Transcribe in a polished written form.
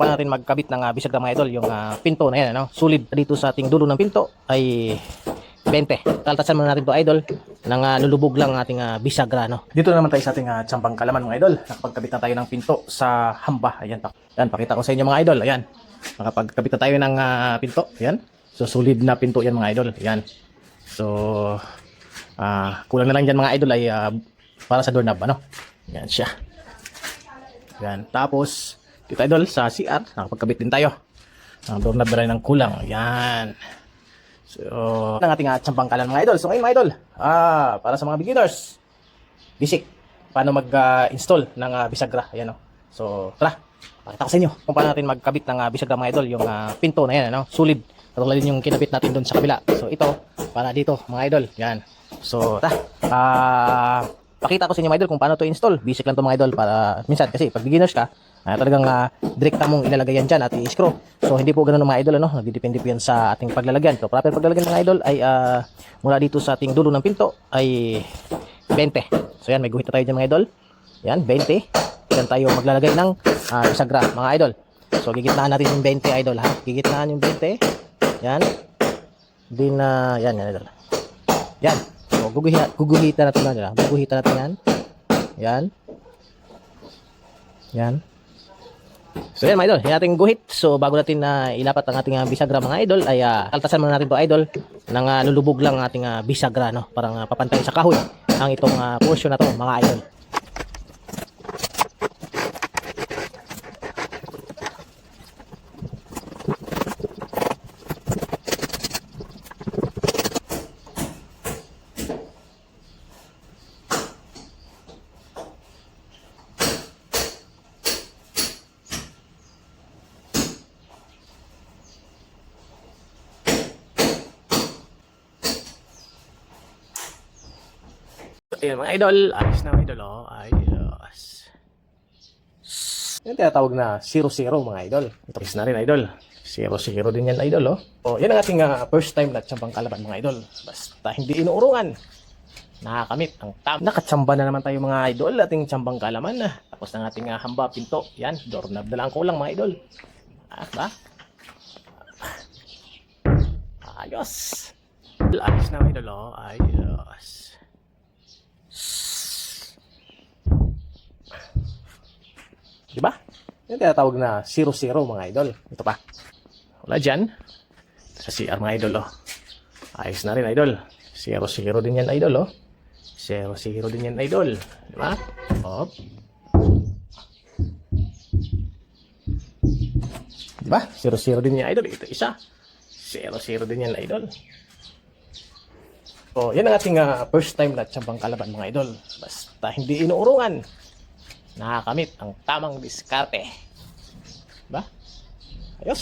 paano natin magkabit ng bisagra mga idol, yung pinto na yan, ano? Sulit dito sa ating dulo ng pinto ay 20. Taltasan muna natin to idol ng lulubog lang ating bisagra, no? Dito naman tayo sa ating tsambang kalaman mga idol. Nakapagkabit na tayo ng pinto sa hamba. Ayan, pakita ko sa inyo mga idol. Ayan, nakapagkabit na tayo ng pinto. Ayan, so solid na pinto yan mga idol. Ayan, so kulang na lang dyan mga idol ay para sa doorknob, ano? Ayan siya. Ayan, tapos dito idol sa CR nakapagkabit din tayo ang doorknob na rin ng kulang. Ayan, so ang ating tsambang kalan mga idol. So ngayon mga idol, para sa mga beginners, basic paano mag-install ng bisagra. Ayan, no? So tara, pakita ko sa inyo kung paano natin magkabit ng bisagra mga idol, yung pinto na yan, ano? Solid katulad din yung kinabit natin doon sa kabila. So ito para dito mga idol. Yan, so tara, pakita ko sa inyo mga idol kung paano to install. Basic lang to mga idol, para minsan kasi pag beginners ka, talagang direkta mong ilalagay yan dyan at i-screw. So hindi po ganoon mga idol, ano? Nagdidepende po yan sa ating paglalagyan. So proper paglalagyan mga idol ay mula dito sa ating dulo ng pinto ay 20. So yan, may guhit na tayo dyan mga idol. Yan, 20. Yan tayo maglalagay ng bisagra mga idol. So gigitnaan natin yung 20 idol, ha? Gigitnaan yung 20. Yan. Din yan idol. Yan. So guguhitan natin yan, ha? Guguhitan natin yan. Yan. Yan. So yan mga idol, yan ating guhit. So bago natin ilapat ang ating bisagra mga idol ay kaltasan muna natin to idol ng lulubog lang ang ating bisagra, no? Parang papantay sa kahoy ang itong portion na to mga idol. Ayan mga idol, ayos na mga idol, oh. Ayos. Yan tinatawag na 0-0 mga idol. Ito na rin idol. 0-0 din yan idol, oh. Oh, yan ang ating first time na tsambang kalaban mga idol. Basta hindi inuurungan. Nakakamit ang nakatsamba na naman tayo mga idol, ating tsambang kalaman na. Tapos ng ating hamba, pinto. Yan, doorknob na lang kulang mga idol. Ba? Ayos. Ayos na mga idol, oh. Ayos. Diba? Yan tinatawag na 0-0 mga idol. Ito pa. Wala dyan. Sa CR mga idol, oh. Ayos na rin idol. 0-0 din yan idol, oh. 0-0 din yan idol. Diba? Hop. Diba? 0-0 din yan idol. Ito isa. 0-0 din yan idol. So, yan ang ating first time na tsambang kalaban mga idol. Basta hindi inuurungan. Nakakamit ang tamang diskarte. Ba? Ayos.